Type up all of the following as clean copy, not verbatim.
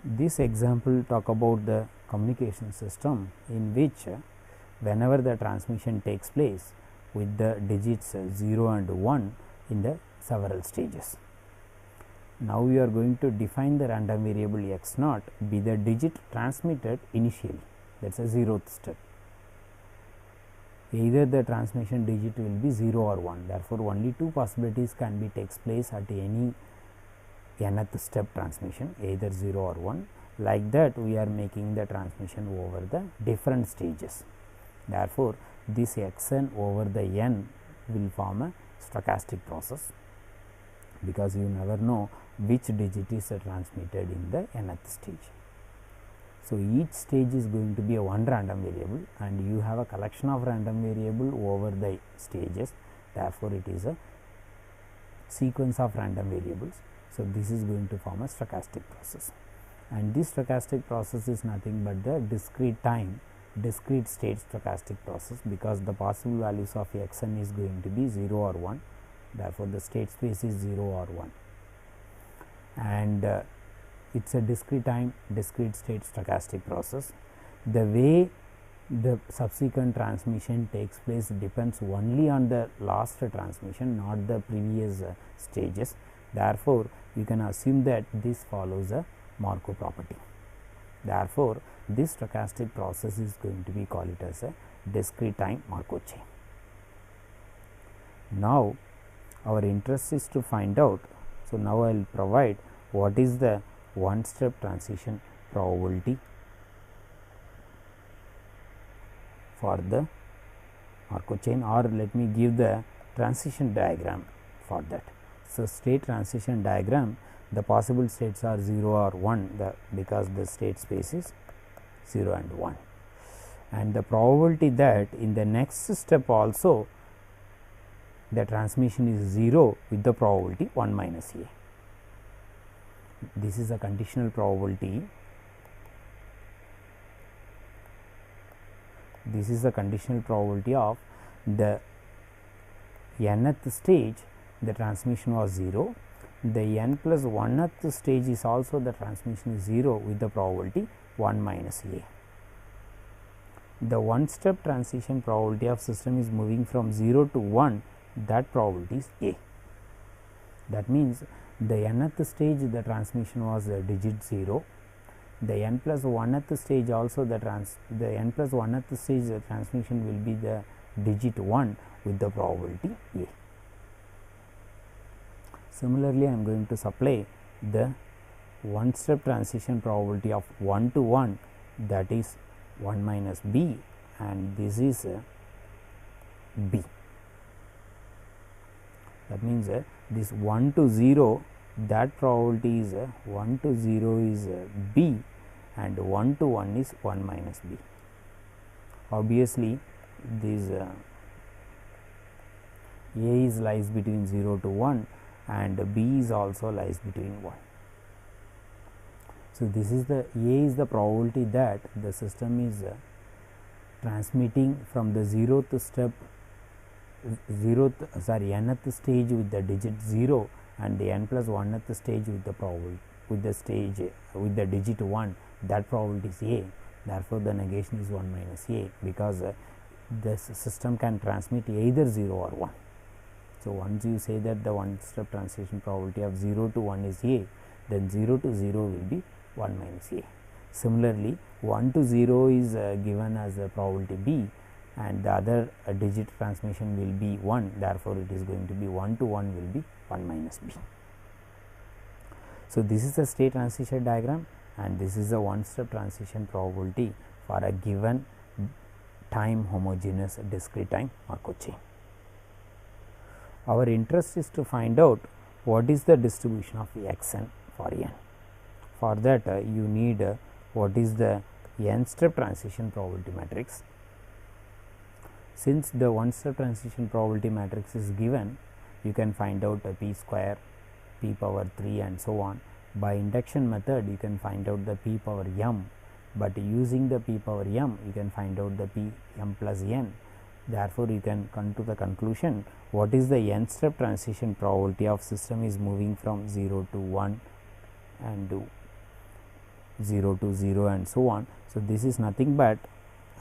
This example talk about the communication system in which whenever the transmission takes place with the digits 0 and 1 in the several stages. Now we are going to define the random variable x naught be the digit transmitted initially, that is a 0th step. Either the transmission digit will be 0 or 1, therefore only two possibilities can be takes place at any nth step transmission, either 0 or 1. Like that we are making the transmission over the different stages. Therefore this xn over the n will form a stochastic process, because you never know which digit is transmitted in the nth stage. So each stage is going to be a one random variable, and you have a collection of random variable over the stages. Therefore it is a sequence of random variables. So this is going to form a stochastic process, and this stochastic process is nothing but the discrete time, discrete state stochastic process, because the possible values of xn is going to be 0 or 1. Therefore the state space is 0 or 1, and it is a discrete time, discrete state stochastic process. The way the subsequent transmission takes place depends only on the last transmission, not the previous stages. Therefore you can assume that this follows a Markov property. Therefore this stochastic process is going to be called it as a discrete time Markov chain. Now our interest is to find out, so now I will provide what is the one step transition probability for the Markov chain, or let me give the transition diagram for that. So state transition diagram, the possible states are 0 or 1, because the state space is 0 and 1, and the probability that in the next step also the transmission is 0 with the probability 1 minus a. This is a conditional probability. This is the conditional probability of the nth stage the transmission was 0. The n plus 1th stage is also the transmission is 0 with the probability 1 minus a. The one step transition probability of system is moving from 0 to 1, that probability is a. That means the nth stage the transmission was digit 0, the n plus 1th stage also the n plus 1th stage the transmission will be the digit 1 with the probability a. Similarly, I am going to supply the one step transition probability of 1 to 1, that is 1 minus b, and this is b. That means this 1 to 0, that probability is 1 to 0 is b, and 1 to 1 is 1 minus b. Obviously this a is lies between 0 to 1, and b is also lies between 1. So this is the a is the probability that the system is transmitting from the nth stage with the digit 0, and the n plus 1th stage with the probability with the digit 1, that probability is a. Therefore the negation is 1 minus a, because this system can transmit either 0 or 1. So once you say that the one step transition probability of 0 to 1 is a, then 0 to 0 will be 1 minus a. Similarly 1 to 0 is given as a probability b, and the other digit transmission will be 1, therefore it is going to be 1 to 1 will be 1 minus b. So this is the state transition diagram, and this is the one step transition probability for a given time homogeneous discrete time Markov chain. Our interest is to find out what is the distribution of xn for n. For that you need what is the n step transition probability matrix. Since the one step transition probability matrix is given, you can find out p square, p power 3 and so on. By induction method you can find out the p power m, but using the p power m you can find out the p m plus n. Therefore you can come to the conclusion what is the n step transition probability of system is moving from 0 to 1 and 0 to 0 and so on. So, this is nothing but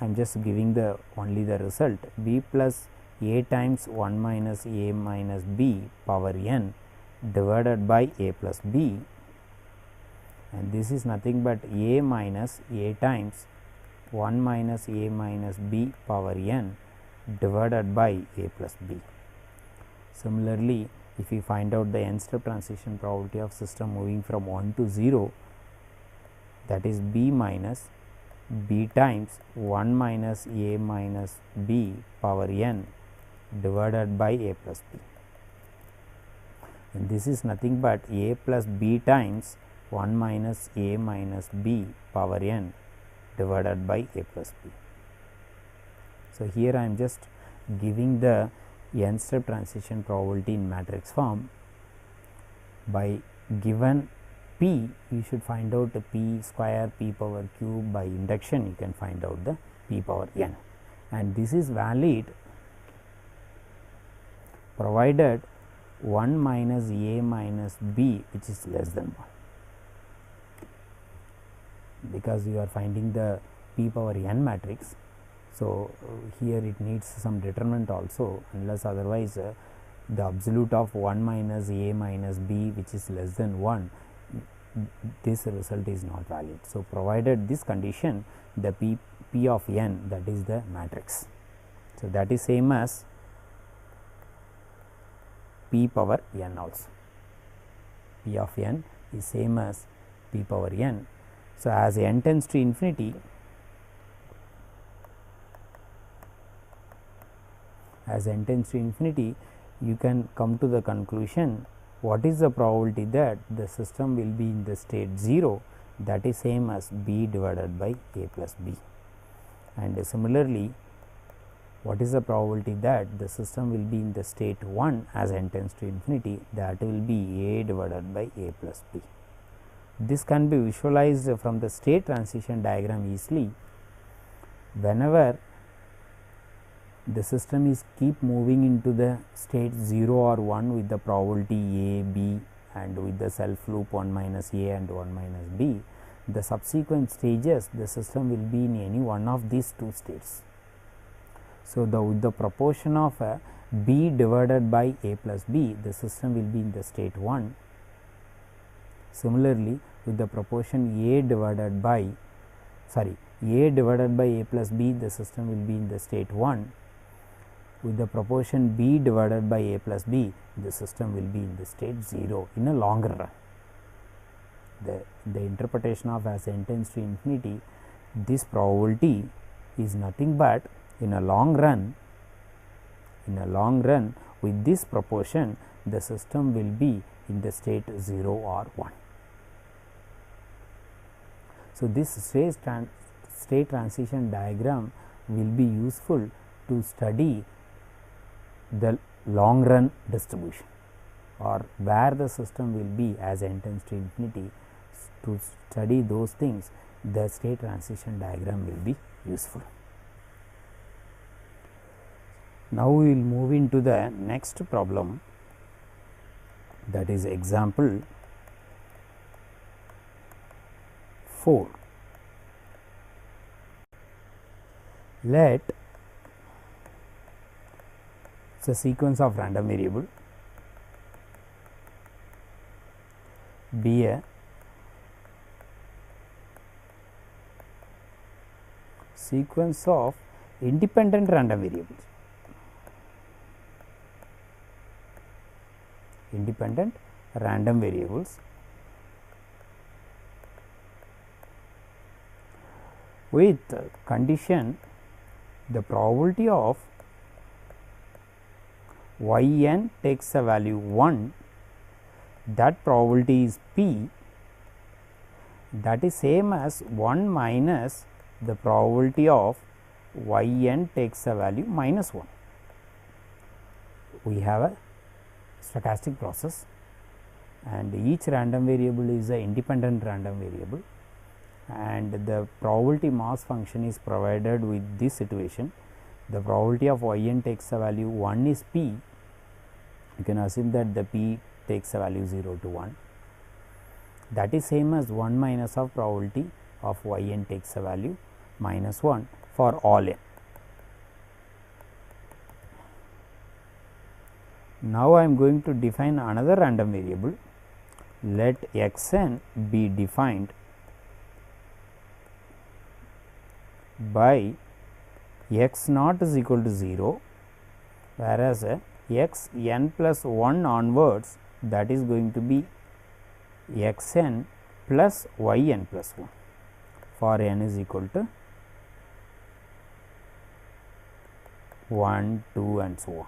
I am just giving the only the result b plus a times 1 minus a minus b power n divided by a plus b, and this is nothing but a minus a times 1 minus a minus b power n divided by a plus b. Similarly, if we find out the n step transition probability of system moving from 1 to 0, that is b minus b times 1 minus a minus b power n divided by a plus b, and this is nothing but a plus b times 1 minus a minus b power n divided by a plus b. So, here I am just giving the n step transition probability in matrix form. By given p, you should find out the p square p power cube. By induction, you can find out the p power n, and this is valid provided 1 minus a minus b which is less than 1, because you are finding the p power n matrix. So, here it needs some determinant also, unless otherwise the absolute of 1 minus a minus b which is less than 1, this result is not valid. So, provided this condition, the p of n, that is the matrix. So, that is same as p power n also. P of n is same as p power n. So, as n tends to infinity, you can come to the conclusion what is the probability that the system will be in the state 0, that is same as b divided by a plus b, and similarly what is the probability that the system will be in the state 1 as n tends to infinity, that will be a divided by a plus b. This can be visualized from the state transition diagram easily. Whenever the system is keep moving into the state 0 or 1 with the probability a, b, and with the self loop 1 minus a and 1 minus b, the subsequent stages the system will be in any one of these two states. So, with the proportion of b divided by a plus b, the system will be in the state 1. Similarly, with the proportion a divided by a plus b, the system will be in the state 1. With the proportion b divided by a plus b, the system will be in the state 0 in a longer run. The interpretation of as n tends to infinity, this probability is nothing but in a long run with this proportion, the system will be in the state 0 or 1. So, this state transition diagram will be useful to study the long run distribution, or where the system will be as n tends to infinity. To study those things, the state transition diagram will be useful. Now, we will move into the next problem, that is example 4. Let the sequence of random variable be a sequence of independent random variables. With condition, the probability of yn takes a value 1, that probability is p, that is same as 1 minus the probability of yn takes a value minus 1. We have a stochastic process, and each random variable is an independent random variable, and the probability mass function is provided with this situation. The probability of yn takes a value 1 is p. You can assume that the p takes a value 0 to 1, that is same as 1 minus of probability of yn takes a value minus 1 for all n. Now, I am going to define another random variable. Let x n be defined by x naught is equal to 0, whereas x n plus 1 onwards, that is going to be x n plus y n plus 1 for n is equal to 1, 2 and so on.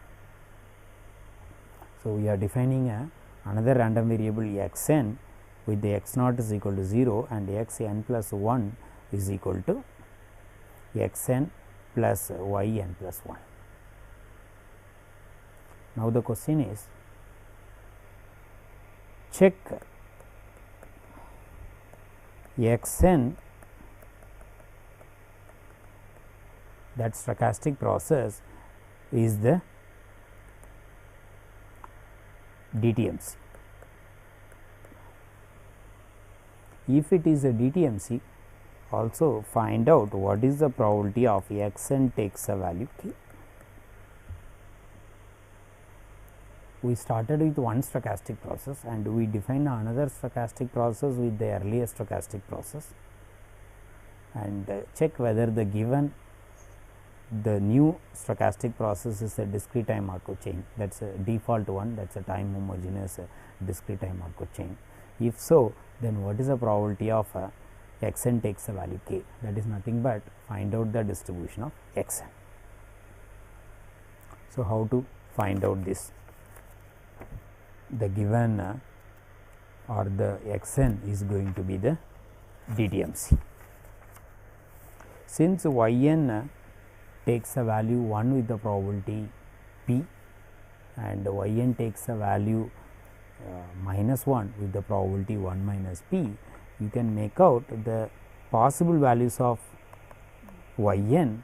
So, we are defining another random variable x n with the x naught is equal to 0 and x n plus 1 is equal to x n plus y n plus 1. Now, the question is, check x n, that stochastic process is the DTMC. If it is a DTMC, also find out what is the probability of x n takes a value k. We started with one stochastic process and we define another stochastic process with the earlier stochastic process, and check whether the given the new stochastic process is a discrete time Markov chain, that is a default one, that is a time homogeneous discrete time Markov chain. If so, then what is the probability of x n takes a value k? That is nothing but find out the distribution of x n. So, how to find out this? The given or the x n is going to be the DTMC. Since y n takes a value 1 with the probability p and y n takes a value minus 1 with the probability 1 minus p, you can make out the possible values of y n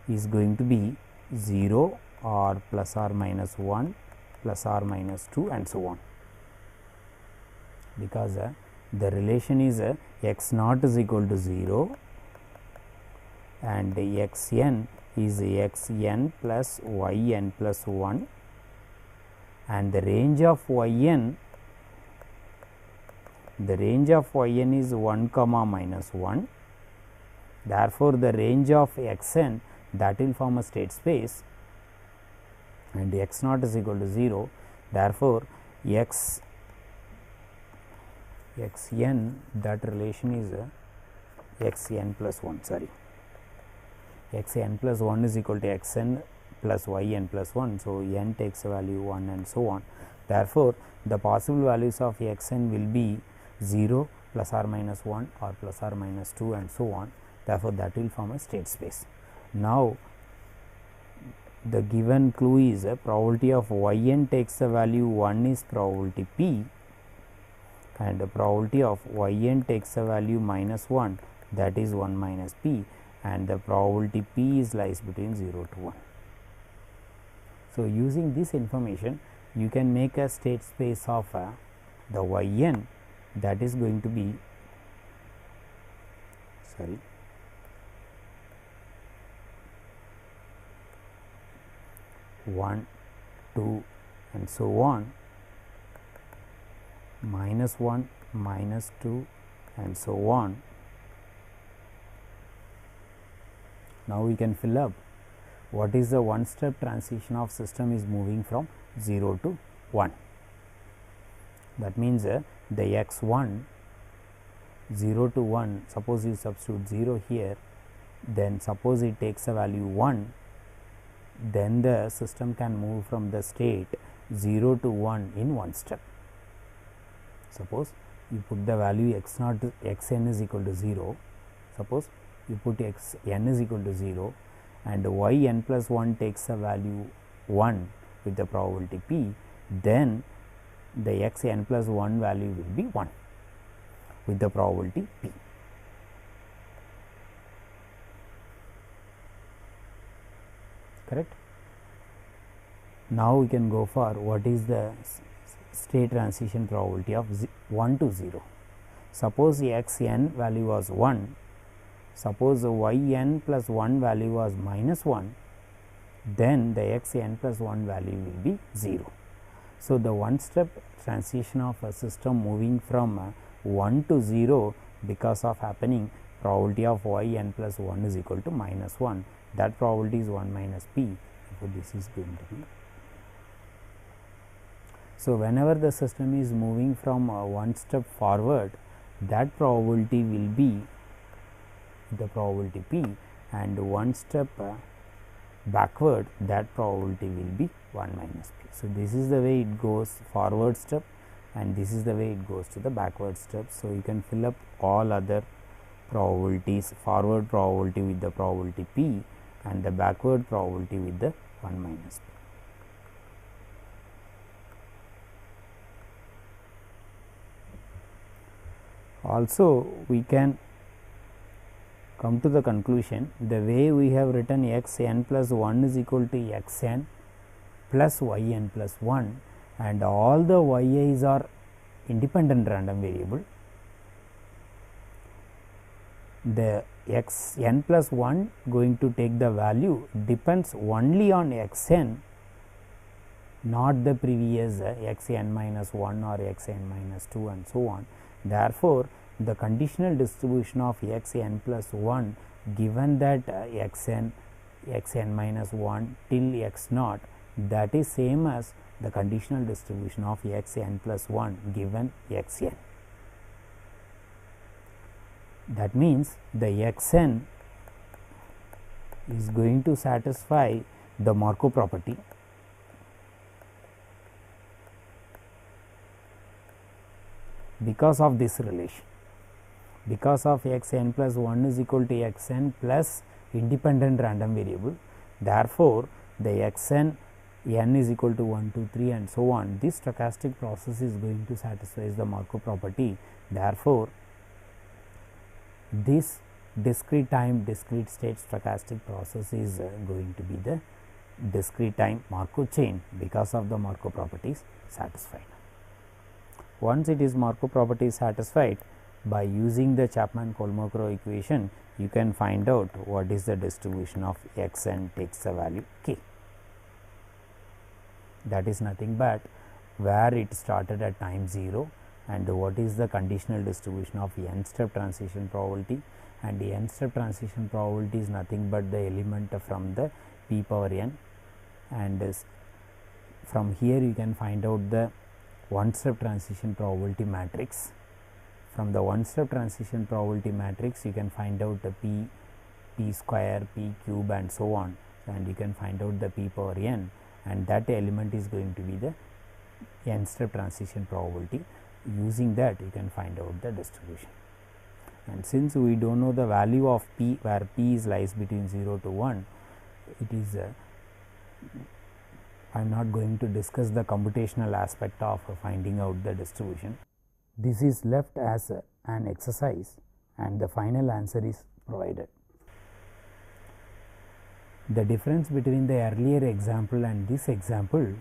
is going to be 0 or plus or minus 1, plus or minus 2 and so on, because the relation is x naught is equal to 0 and x n is x n plus y n plus 1, and the range of y n is 1 comma minus 1. Therefore, the range of x n, that will form a state space, and x naught is equal to 0. Therefore, x n, that relation is x n plus 1, sorry, x n plus 1 is equal to x n plus y n plus 1. So, n takes a value 1 and so on. Therefore, the possible values of x n will be 0, plus or minus 1 or plus or minus 2 and so on. Therefore, that will form a state space. Now, the given clue is probability of y n takes the value 1 is probability p, and the probability of y n takes the value minus 1, that is 1 minus p, and the probability p is lies between 0 to 1. So, using this information, you can make a state space of the y n, that is going to be 1, 2 and so on, minus 1, minus 2 and so on. Now, we can fill up what is the one step transition of system is moving from 0 to 1. That means the x 1 0 to 1, suppose you substitute 0 here, then suppose it takes a value 1, then the system can move from the state 0 to 1 in one step. Suppose you put the value x naught x n is equal to 0, suppose you put x n is equal to 0 and y n plus 1 takes a value 1 with the probability p, then the x n plus 1 value will be 1 with the probability p. Correct? Now, we can go for what is the state transition probability of 1 to 0. suppose x n value was 1, suppose y n plus 1 value was minus 1, then the x n plus 1 value will be 0. So, the one step transition of a system moving from 1 to 0 because of happening probability of y n plus 1 is equal to minus 1, that probability is 1 minus p. So, this is going to be. So, whenever the system is moving from one step forward, that probability will be the probability p, and one step backward, that probability will be 1 minus p. So, this is the way it goes forward step, and this is the way it goes to the backward step. So, you can fill up all other probabilities, forward probability with the probability p and the backward probability with the 1 minus p. Also, we can come to the conclusion, the way we have written x n plus 1 is equal to x n plus y n plus 1, and all the y i's are independent random variable. The x n plus 1 going to take the value depends only on x n, not the previous x n minus 1 or x n minus 2 and so on. Therefore, the conditional distribution of x n plus 1 given that x n minus 1 till x naught, that is same as the conditional distribution of x n plus 1 given x n. That means, the x n is going to satisfy the Markov property because of this relation, because of x n plus 1 is equal to x n plus independent random variable. Therefore, the x n is equal to 1, 2, 3 and so on. This stochastic process is going to satisfy the Markov property. Therefore, this discrete time discrete state stochastic process is going to be the discrete time Markov chain because of the Markov properties satisfied. Once it is Markov property satisfied, by using the Chapman-Kolmogorov equation, you can find out what is the distribution of x n takes the value k. That is nothing but where it started at time 0 and what is the conditional distribution of n step transition probability, and the n step transition probability is nothing but the element from the p power n, and from here you can find out the one step transition probability matrix. From the one step transition probability matrix you can find out the p square, p cube and so on, and you can find out the p power n, and that element is going to be the n step transition probability. Using that you can find out the distribution, and since we do not know the value of p, where p lies between 0 to 1, it is I am not going to discuss the computational aspect of finding out the distribution. This is left as an exercise and the final answer is provided. The difference between the earlier example and this example,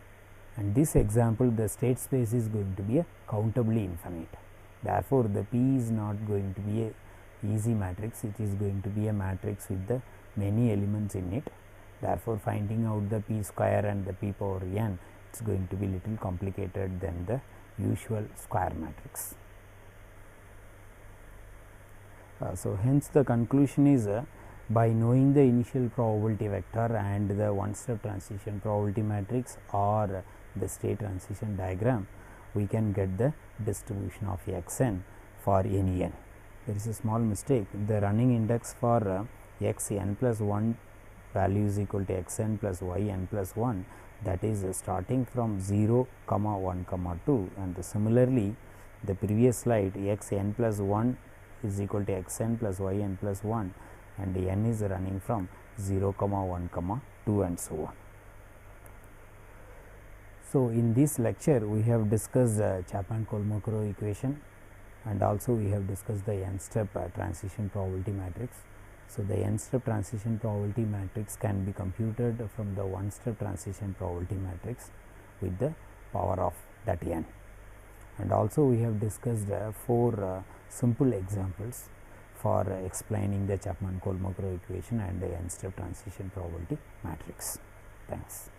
the state space is going to be a countably infinite. Therefore, the P is not going to be a easy matrix, it is going to be a matrix with the many elements in it. Therefore, finding out the P square and the P power n, it is going to be little complicated than the usual square matrix. So, hence the conclusion is by knowing the initial probability vector and the one step transition probability matrix or the state transition diagram, we can get the distribution of x n for any n. There is a small mistake, the running index for x n plus 1 value is equal to x n plus y n plus 1, that is starting from 0, 1, 2, and similarly the previous slide x n plus 1 is equal to x n plus y n plus 1, and n is running from 0, 1, 2 and so on. So, in this lecture we have discussed Chapman-Kolmogorov equation, and also we have discussed the n step transition probability matrix. So, the n step transition probability matrix can be computed from the one step transition probability matrix with the power of that n. and also we have discussed 4 simple examples for explaining the Chapman-Kolmogorov equation and the n-step transition probability matrix. Thanks.